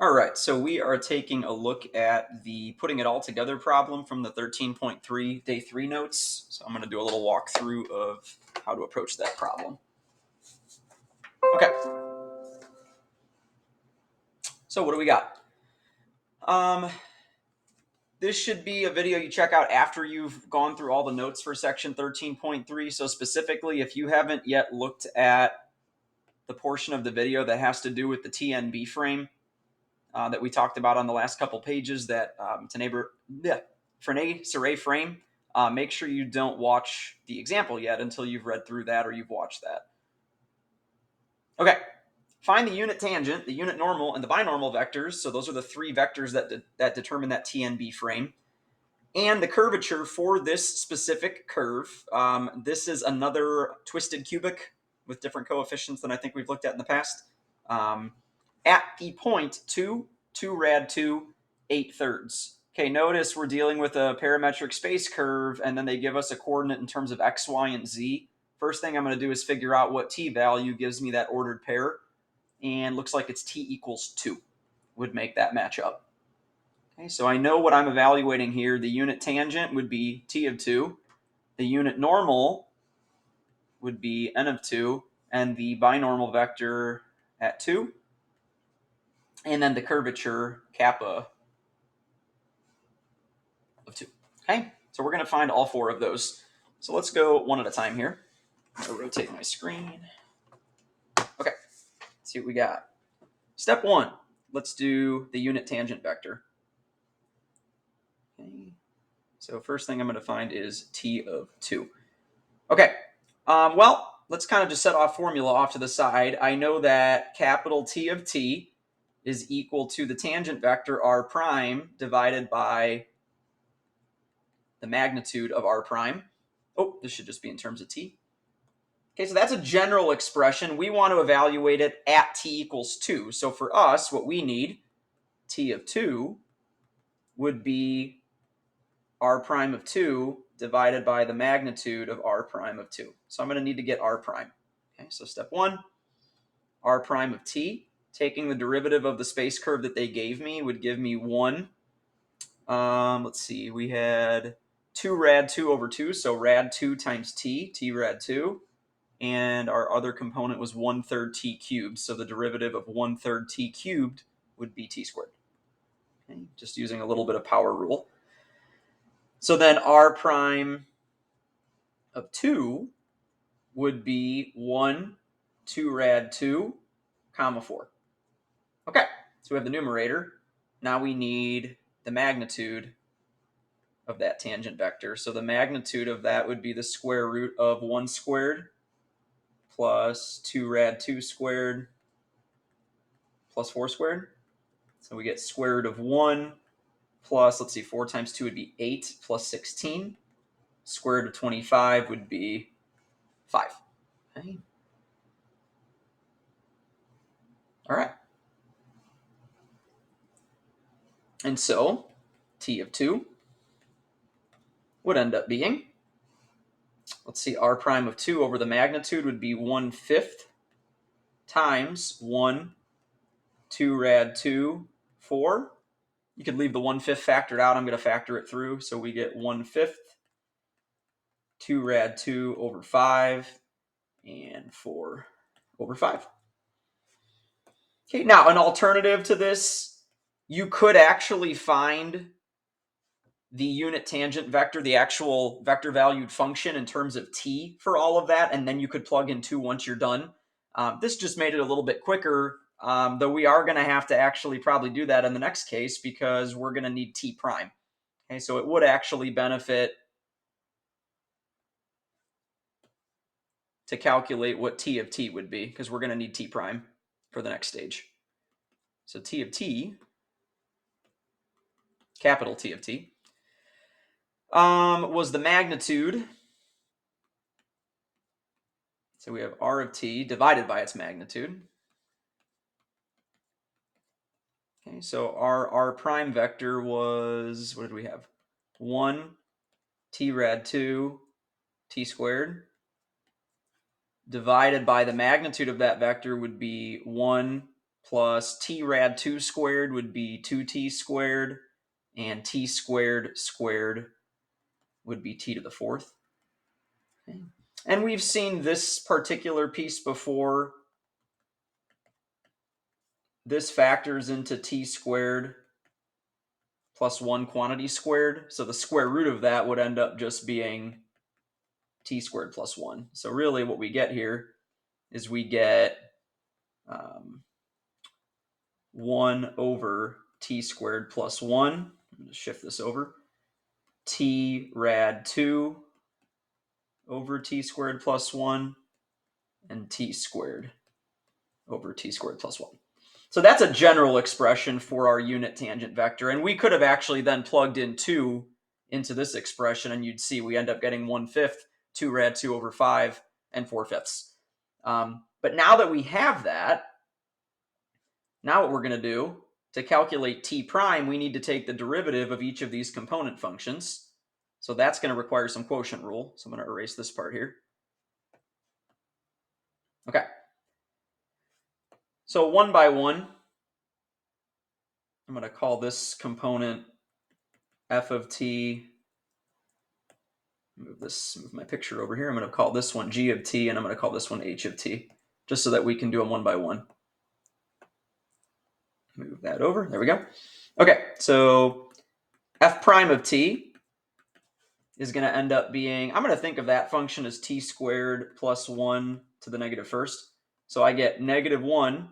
All right, so we are taking a look at the putting it all together problem from the 13.3 day 3 notes. So I'm going to do a little walkthrough of how to approach that problem. Okay, so what do we got? This should be a video you check out after you've gone through all the notes for section 13.3. So specifically, if you haven't yet looked at the portion of the video that has to do with the TNB frame, that we talked about on the last couple pages, that Frenet-Serre frame, make sure you don't watch the example yet until you've read through that or you've watched that. Okay, find the unit tangent, the unit normal, and the binormal vectors. So those are the three vectors that determine that TNB frame. And the curvature for this specific curve. This is another twisted cubic with different coefficients than I think we've looked at in the past. At the point 2 rad 2, 8/3. Okay, notice we're dealing with a parametric space curve, and then they give us a coordinate in terms of x, y, and z. First thing I'm going to do is figure out what t value gives me that ordered pair, and looks like it's t equals 2 would make that match up. Okay, so I know what I'm evaluating here. The unit tangent would be t of 2. The unit normal would be n of 2, and the binormal vector at 2. And then the curvature, kappa of 2. Okay, so we're going to find all four of those. So let's go one at a time here. I'm going to rotate my screen. Okay, let's see what we got. Step 1, let's do the unit tangent vector. Okay, so first thing I'm going to find is t of 2. Okay, well, let's kind of just set off formula off to the side. I know that capital T of t is equal to the tangent vector r prime divided by the magnitude of r prime. Oh, this should just be in terms of t. Okay, so that's a general expression. We want to evaluate it at t equals 2. So for us, what we need, t of 2, would be r prime of 2 divided by the magnitude of r prime of 2. So I'm going to need to get r prime. Okay, so step 1, r prime of t. Taking the derivative of the space curve that they gave me would give me 1. Let's see, we had 2 rad 2 over 2, so rad 2 times t rad 2. And our other component was 1/3 t cubed. So the derivative of 1/3 t cubed would be t squared. Okay, just using a little bit of power rule. So then r prime of 2 would be 1, 2 rad 2, comma 4. Okay, so we have the numerator. Now we need the magnitude of that tangent vector. So the magnitude of that would be the square root of 1 squared plus 2 rad 2 squared plus 4 squared. So we get square root of 1 plus, let's see, 4 times 2 would be 8 plus 16. Square root of 25 would be 5. Okay. All right. And so t of 2 would end up being, let's see, r prime of 2 over the magnitude would be 1/5 times 1, 2 rad 2, 4. You could leave the 1/5 factored out. I'm going to factor it through. So we get 1/5, 2 rad 2 over 5, and 4 over 5. Okay, now an alternative to this, you could actually find the unit tangent vector, the actual vector valued function in terms of t for all of that, and then you could plug in 2 once you're done. This just made it a little bit quicker, though we are going to have to actually probably do that in the next case because we're going to need t prime. Okay, so it would actually benefit to calculate what t of t would be because we're going to need t prime for the next stage. So t of t, capital T of t, was the magnitude. So we have r of t divided by its magnitude. Okay, so our r prime vector was, what did we have? 1 t rad 2 t squared divided by the magnitude of that vector would be 1 plus t rad 2 squared would be 2t squared, and t squared squared would be t to the fourth. Okay. And we've seen this particular piece before. This factors into t squared plus 1 quantity squared. So the square root of that would end up just being t squared plus 1. So really what we get here is we get 1 over t squared plus 1. I'm going to shift this over. T rad 2 over t squared plus 1, and t squared over t squared plus 1. So that's a general expression for our unit tangent vector. And we could have actually then plugged in 2 into this expression, and you'd see we end up getting 1/5, 2 rad 2 over 5, and 4/5. But now that we have that, now what we're going to do, to calculate t prime, we need to take the derivative of each of these component functions. So that's going to require some quotient rule. So I'm going to erase this part here. Okay. So one by one, I'm going to call this component f of t. Move my picture over here. I'm going to call this one g of t, and I'm going to call this one h of t, just so that we can do them one by one. Move that over. There we go. Okay, so f prime of t is going to end up being, I'm going to think of that function as t squared plus 1 to the negative first. So I get negative 1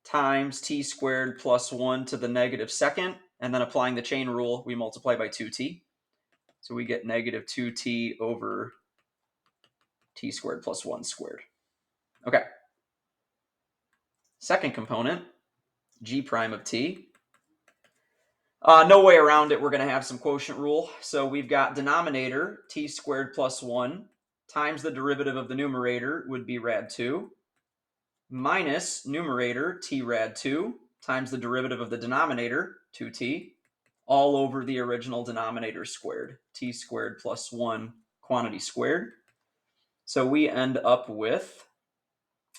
times t squared plus 1 to the negative second, and then applying the chain rule, we multiply by 2t. So we get negative 2t over t squared plus 1 squared. Okay. Second component, g prime of t. No way around it. We're going to have some quotient rule. So we've got denominator, t squared plus 1, times the derivative of the numerator would be rad 2, minus numerator, t rad 2, times the derivative of the denominator, 2t, all over the original denominator squared, t squared plus 1 quantity squared. So we end up with,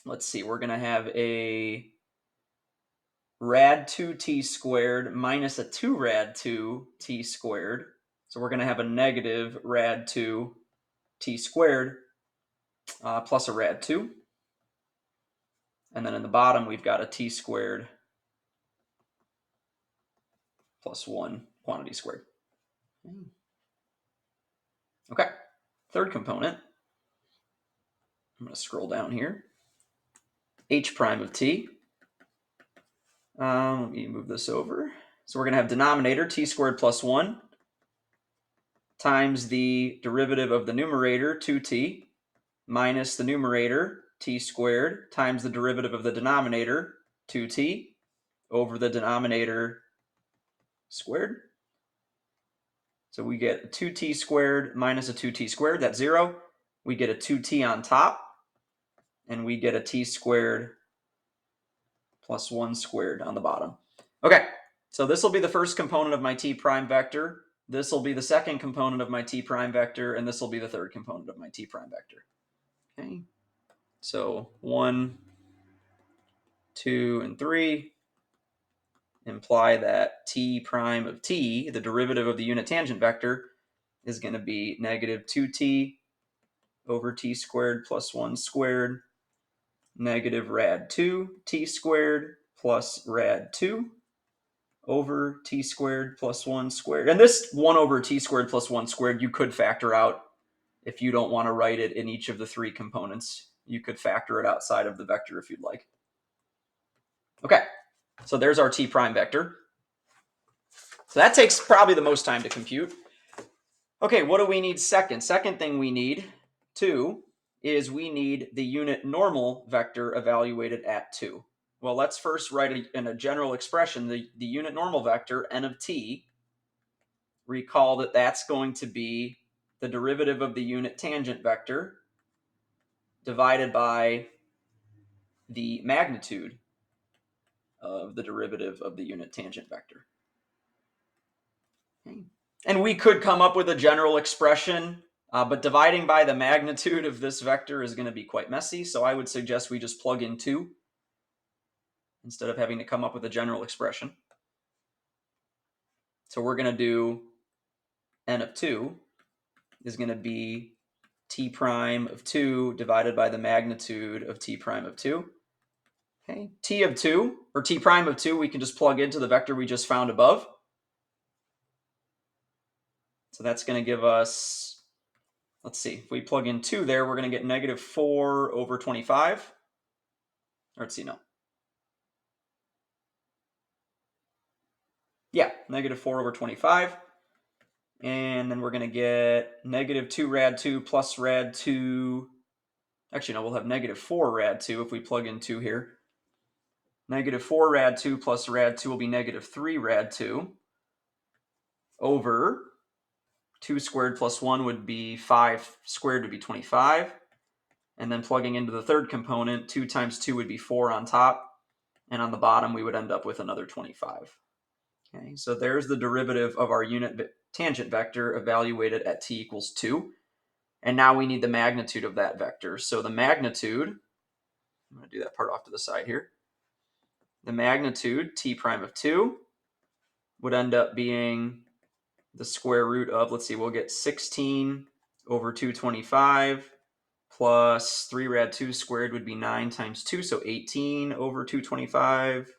let's see, we're going to have a rad 2t squared minus a 2 rad 2t squared. So we're going to have a negative rad 2 t squared plus a rad 2. And then in the bottom, we've got a t squared plus 1 quantity squared. Okay, third component. I'm going to scroll down here. H prime of t. Let me move this over. So we're going to have denominator t squared plus 1 times the derivative of the numerator, 2t, minus the numerator, t squared, times the derivative of the denominator, 2t, over the denominator squared. So we get a 2t squared minus a 2t squared, that's 0. We get a 2t on top, and we get a t squared plus 1 squared on the bottom. Okay, so this will be the first component of my t prime vector. This will be the second component of my t prime vector, and this will be the third component of my t prime vector. Okay, so 1, 2, and 3 imply that t prime of t, the derivative of the unit tangent vector, is going to be negative 2t over t squared plus 1 squared, negative rad 2 t squared plus rad 2 over t squared plus 1 squared. And this 1 over t squared plus 1 squared, you could factor out if you don't want to write it in each of the three components. You could factor it outside of the vector if you'd like. Okay, so there's our t prime vector. So that takes probably the most time to compute. Okay, what do we need second? Second thing we need, 2, is we need the unit normal vector evaluated at 2. Well, let's first write in a general expression the unit normal vector, n of t. Recall that that's going to be the derivative of the unit tangent vector divided by the magnitude of the derivative of the unit tangent vector. Okay. And we could come up with a general expression, but dividing by the magnitude of this vector is going to be quite messy, so I would suggest we just plug in 2. instead of having to come up with a general expression. So we're going to do n of 2 is going to be t prime of 2 divided by the magnitude of t prime of 2. Okay, t of 2, or t prime of 2, we can just plug into the vector we just found above. So that's going to give us, let's see, if we plug in 2 there, we're going to get negative 4 over 25. Or let's see, no. Yeah, negative 4 over 25. And then we're going to get negative 2 rad 2 plus rad 2. Actually, no, we'll have negative 4 rad 2 if we plug in 2 here. Negative 4 rad 2 plus rad 2 will be negative 3 rad 2 over 2 squared plus 1 would be 5 squared would be 25. And then plugging into the third component, 2 times 2 would be 4 on top. And on the bottom, we would end up with another 25. Okay, so there's the derivative of our unit tangent vector evaluated at t equals 2. And now we need the magnitude of that vector. So the magnitude, I'm going to do that part off to the side here. The magnitude, t prime of 2, would end up being the square root of, let's see, we'll get 16 over 225 plus 3 rad 2 squared would be 9 times 2, so 18 over 225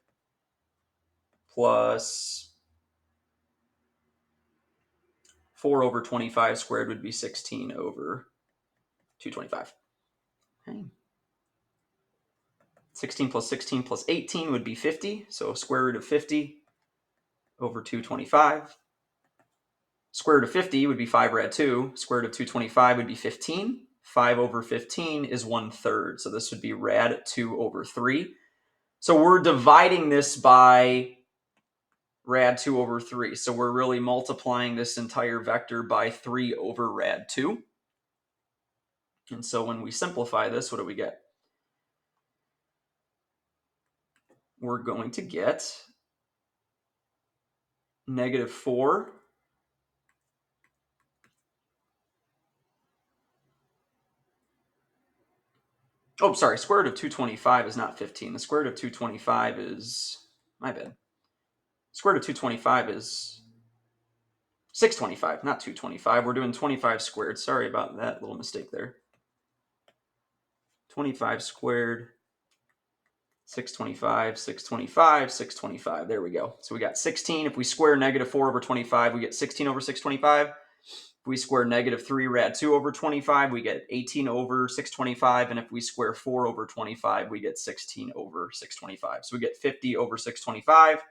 plus 4 over 25 squared would be 16 over 225. Okay. 16 plus 18 would be 50, so square root of 50 over 225. Square root of 50 would be 5 rad 2. Square root of 225 would be 15. 5 over 15 is 1/3, so this would be rad 2 over 3. So we're dividing this by rad 2 over 3. So we're really multiplying this entire vector by 3 over rad 2. And so when we simplify this, what do we get? We're going to get negative 4 oh, sorry, square root of 225 is not 15. The square root of 225 is, my bad. Square root of 225 is 625, not 225. We're doing 25 squared. Sorry about that little mistake there. 25 squared, 625, 625, 625. There we go. So we got 16. If we square negative 4 over 25, we get 16 over 625. If we square negative 3 rad 2 over 25, we get 18 over 625. And if we square 4 over 25, we get 16 over 625. So we get 50 over 625.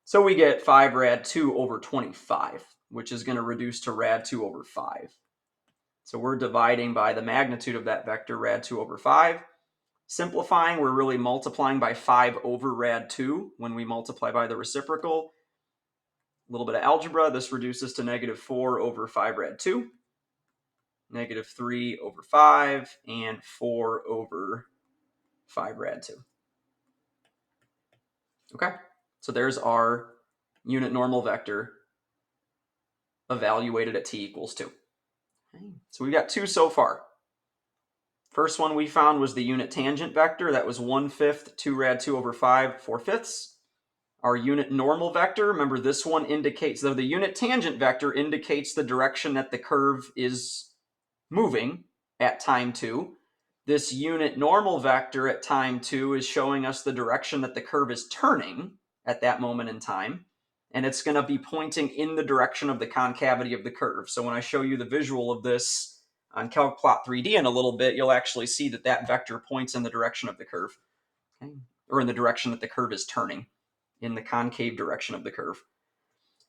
So we get 5 rad 2 over 25, which is going to reduce to rad 2 over 5. So we're dividing by the magnitude of that vector, rad 2 over 5. Simplifying, we're really multiplying by 5 over rad 2 when we multiply by the reciprocal. A little bit of algebra. This reduces to negative 4 over 5 rad 2, negative 3 over 5, and 4 over 5 rad 2. Okay, so there's our unit normal vector evaluated at t equals 2. Okay. So we've got 2 so far. First one we found was the unit tangent vector. That was 1/5, 2 rad 2 over 5, 4/5. Our unit normal vector, remember this one indicates, though the unit tangent vector indicates the direction that the curve is moving at time 2. This unit normal vector at time 2 is showing us the direction that the curve is turning at that moment in time. And it's going to be pointing in the direction of the concavity of the curve. So when I show you the visual of this on CalcPlot 3D in a little bit, you'll actually see that that vector points in the direction of the curve, okay? Or in the direction that the curve is turning, in the concave direction of the curve.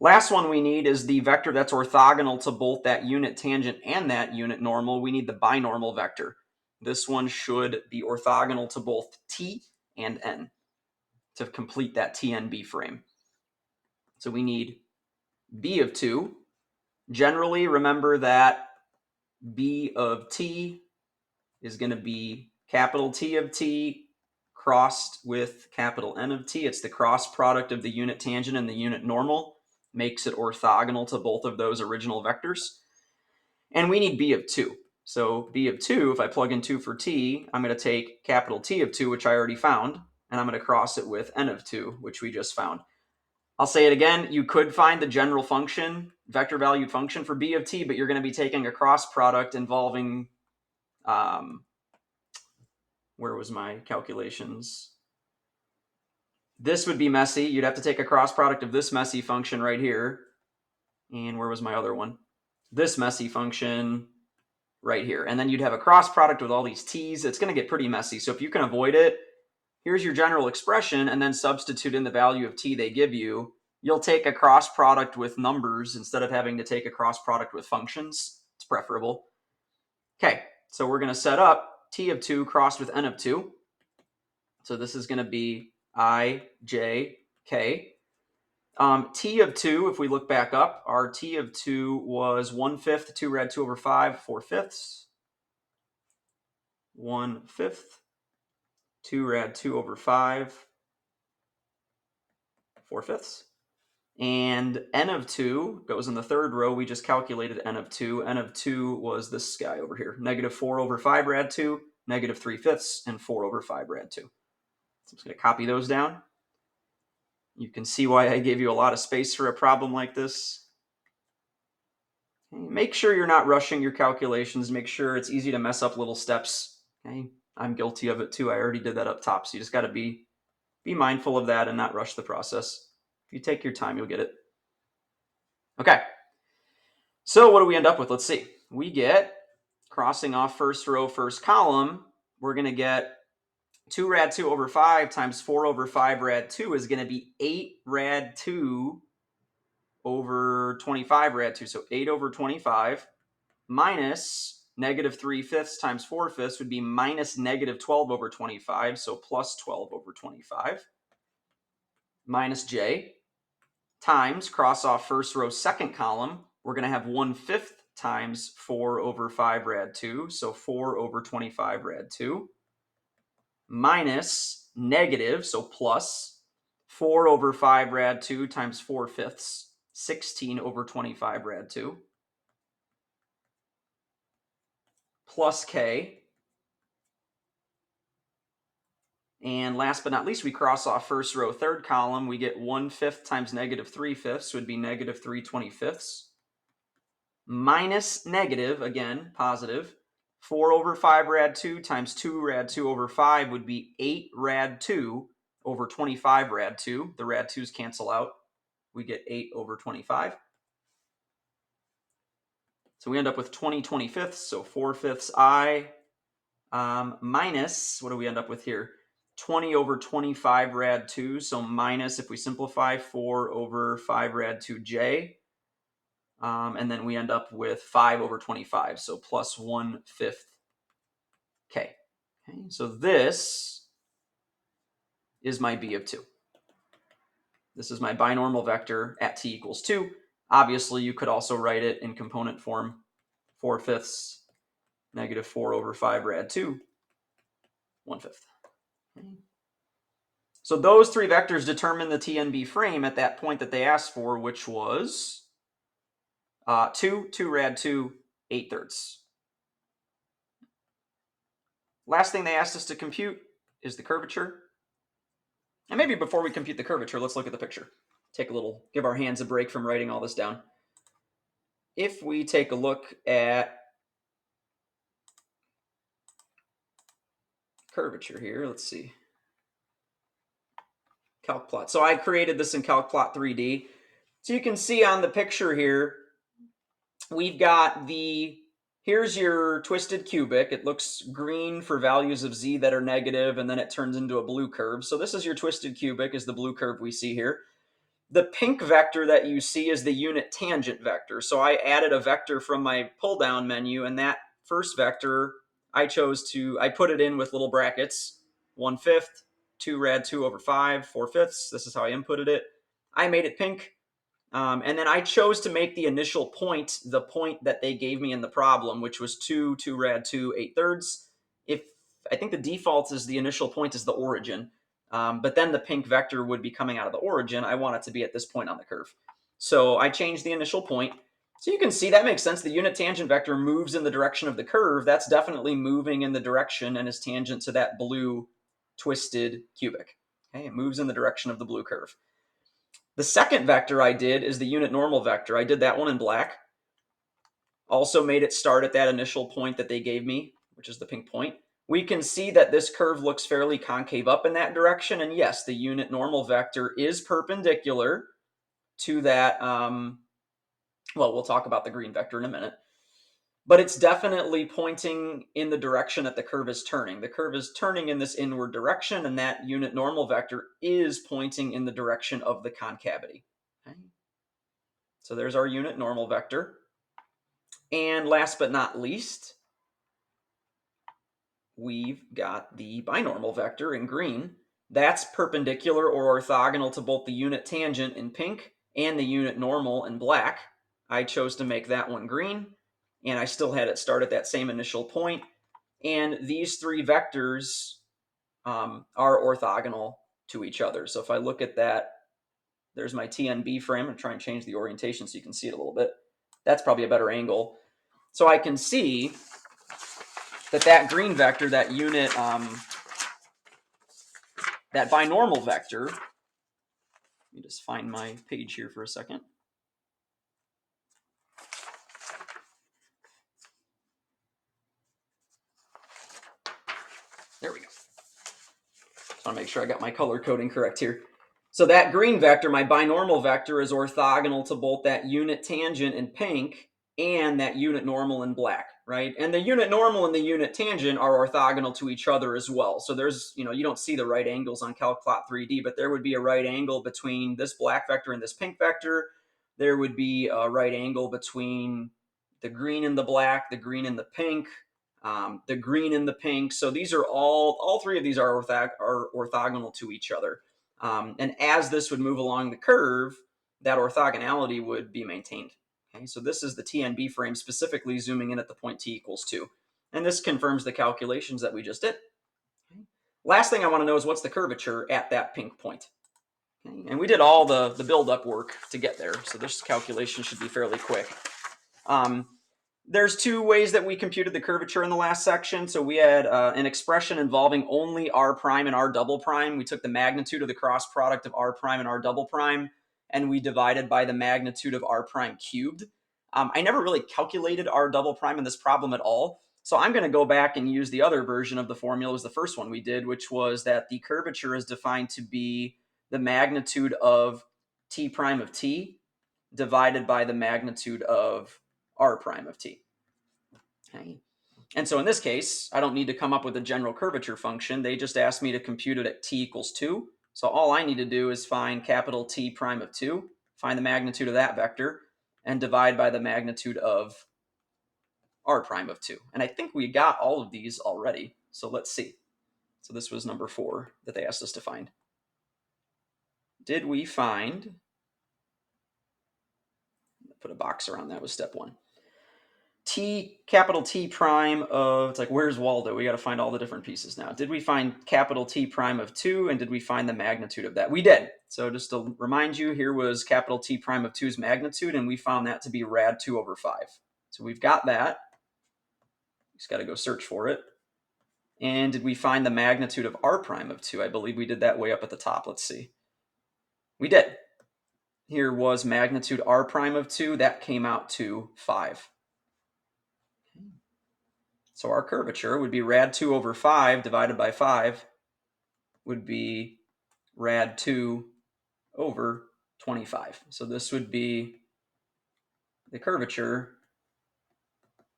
Last one we need is the vector that's orthogonal to both that unit tangent and that unit normal. We need the binormal vector. This one should be orthogonal to both t and n to complete that TNB frame. So we need b of 2. Generally, remember that b of t is going to be capital T of t crossed with capital N of t. It's the cross product of the unit tangent and the unit normal. Makes it orthogonal to both of those original vectors. And we need b of 2. So b of 2, if I plug in 2 for t, I'm going to take capital T of 2, which I already found, and I'm going to cross it with n of 2, which we just found. I'll say it again. You could find the general function, vector valued function for b of t, but you're going to be taking a cross product involving, where was my calculations? This would be messy. You'd have to take a cross product of this messy function right here. And where was my other one? This messy function right here. And then you'd have a cross product with all these t's. It's going to get pretty messy. So if you can avoid it, here's your general expression, and then substitute in the value of t they give you. You'll take a cross product with numbers instead of having to take a cross product with functions. It's preferable. Okay, so we're going to set up t of 2 crossed with n of 2. So this is going to be I, j, k. T of 2, if we look back up, our t of 2 was 1/5, 2 rad 2 over 5, 4/5. 1/5, 2 rad 2 over 5, 4/5. And n of 2 goes in the third row. We just calculated n of 2. N of 2 was this guy over here. Negative 4 over 5 rad 2, negative 3/5, and 4 over 5 rad 2. So I'm just going to copy those down. You can see why I gave you a lot of space for a problem like this. Make sure you're not rushing your calculations. Make sure it's easy to mess up little steps. Okay? I'm guilty of it too. I already did that up top. So you just got to be mindful of that and not rush the process. If you take your time, you'll get it. Okay. So what do we end up with? Let's see. We get, crossing off first row, first column, we're going to get 2 rad 2 over 5 times 4 over 5 rad 2 is going to be 8 rad 2 over 25 rad 2. So 8 over 25 minus negative 3/5 times 4/5 would be minus negative 12 over 25. So plus 12 over 25 minus j times, cross off first row, second column. We're going to have 1/5 times 4 over 5 rad 2. So 4 over 25 rad 2 minus negative, so plus 4 over 5 rad 2 times 4/5, 16 over 25 rad 2, plus k. And last but not least, we cross off first row, third column. We get 1/5 times negative 3/5 would be negative 3/25 minus negative, again, positive, 4 over 5 rad 2 times 2 rad 2 over 5 would be 8 rad 2 over 25 rad 2. The rad 2's cancel out. We get 8 over 25. So we end up with 20/25, so 4/5 I minus, what do we end up with here? 20 over 25 rad 2, so minus, if we simplify, 4 over 5 rad 2j. And then we end up with 5 over 25, so plus 1/5 k. Okay, so this is my b of 2. This is my binormal vector at t equals 2. Obviously, you could also write it in component form, 4/5, negative 4 over 5 rad 2, 1/5. Okay. So those three vectors determine the T and B frame at that point that they asked for, which was 2, 2 rad 2, 8/3. Last thing they asked us to compute is the curvature. And maybe before we compute the curvature, let's look at the picture. Give our hands a break from writing all this down. If we take a look at curvature here, let's see. Calc plot. So I created this in Calc plot 3D. So you can see on the picture here, we've got here's your twisted cubic. It looks green for values of z that are negative, and then it turns into a blue curve. So this is your twisted cubic, is the blue curve we see here. The pink vector that you see is the unit tangent vector. So I added a vector from my pull down menu, and that first vector, I put it in with little brackets, 1/5, 2 rad 2 over 5, 4/5. This is how I inputted it. I made it pink. And then I chose to make the initial point the point that they gave me in the problem, which was 2, 2 rad 2, 8/3. I think the default is the initial point is the origin. But then the pink vector would be coming out of the origin. I want it to be at this point on the curve. So I changed the initial point. So you can see that makes sense. The unit tangent vector moves in the direction of the curve. That's definitely moving in the direction and is tangent to that blue twisted cubic. Okay, it moves in the direction of the blue curve. The second vector I did is the unit normal vector. I did that one in black. Also made it start at that initial point that they gave me, which is the pink point. We can see that this curve looks fairly concave up in that direction. And yes, the unit normal vector is perpendicular to that. Well, we'll talk about the green vector in a minute. But it's definitely pointing in the direction that the curve is turning. The curve is turning in this inward direction, and that unit normal vector is pointing in the direction of the concavity. Okay? So there's our unit normal vector. And last but not least, we've got the binormal vector in green. That's perpendicular or orthogonal to both the unit tangent in pink and the unit normal in black. I chose to make that one green, and I still had it start at that same initial point. And these three vectors are orthogonal to each other. So if I look at that, there's my TNB frame. I'm trying to change the orientation so you can see it a little bit. That's probably a better angle. So I can see that green vector, that unit, that binormal vector, let me just find my page here for a second. There we go. Just want to make sure I got my color coding correct here. So that green vector, my binormal vector, is orthogonal to both that unit tangent in pink and that unit normal in black, right? And the unit normal and the unit tangent are orthogonal to each other as well. So there's, you don't see the right angles on CalcPlot 3D, but there would be a right angle between this black vector and this pink vector. There would be a right angle between the green and the black, the green and the pink, the green and the pink. So these are all three of these are orthogonal to each other. And as this would move along the curve, that orthogonality would be maintained. Okay, so this is the TNB frame, specifically zooming in at the point t equals 2. And this confirms the calculations that we just did. Okay. Last thing I want to know is what's the curvature at that pink point. Okay. And we did all the build-up work to get there, so this calculation should be fairly quick. There's two ways that we computed the curvature in the last section. So we had an expression involving only r prime and r double prime. We took the magnitude of the cross product of r prime and r double prime, and we divided by the magnitude of r prime cubed. I never really calculated r double prime in this problem at all. So I'm going to go back and use the other version of the formula, was the first one we did, which was that the curvature is defined to be the magnitude of t prime of t divided by the magnitude of r prime of t. Okay. And so in this case, I don't need to come up with a general curvature function. They just asked me to compute it at t equals 2. So all I need to do is find capital T prime of 2, find the magnitude of that vector, and divide by the magnitude of r prime of 2. And I think we got all of these already. So let's see. So this was number 4 that they asked us to find. Did we find, put a box around that, was step 1. Capital T prime of, it's like, where's Waldo? We got to find all the different pieces now. Did we find capital T prime of 2, and did we find the magnitude of that? We did. So just to remind you, here was capital T prime of 2's magnitude, and we found that to be rad 2 over 5. So we've got that. Just got to go search for it. And did we find the magnitude of r prime of 2? I believe we did that way up at the top. Let's see. We did. Here was magnitude r prime of 2. That came out to 5. So our curvature would be rad 2 over 5 divided by 5 would be rad 2 over 25. So this would be the curvature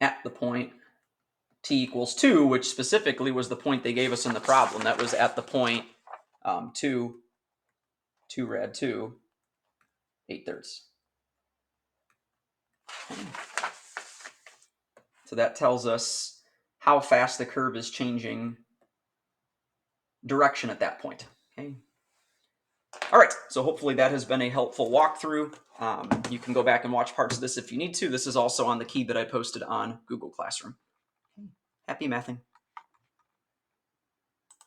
at the point t equals 2, which specifically was the point they gave us in the problem. That was at the point 2 rad 2, 8/3. Okay. So that tells us how fast the curve is changing direction at that point. Okay. All right, so hopefully that has been a helpful walkthrough. You can go back and watch parts of this if you need to. This is also on the key that I posted on Google Classroom. Happy mathing.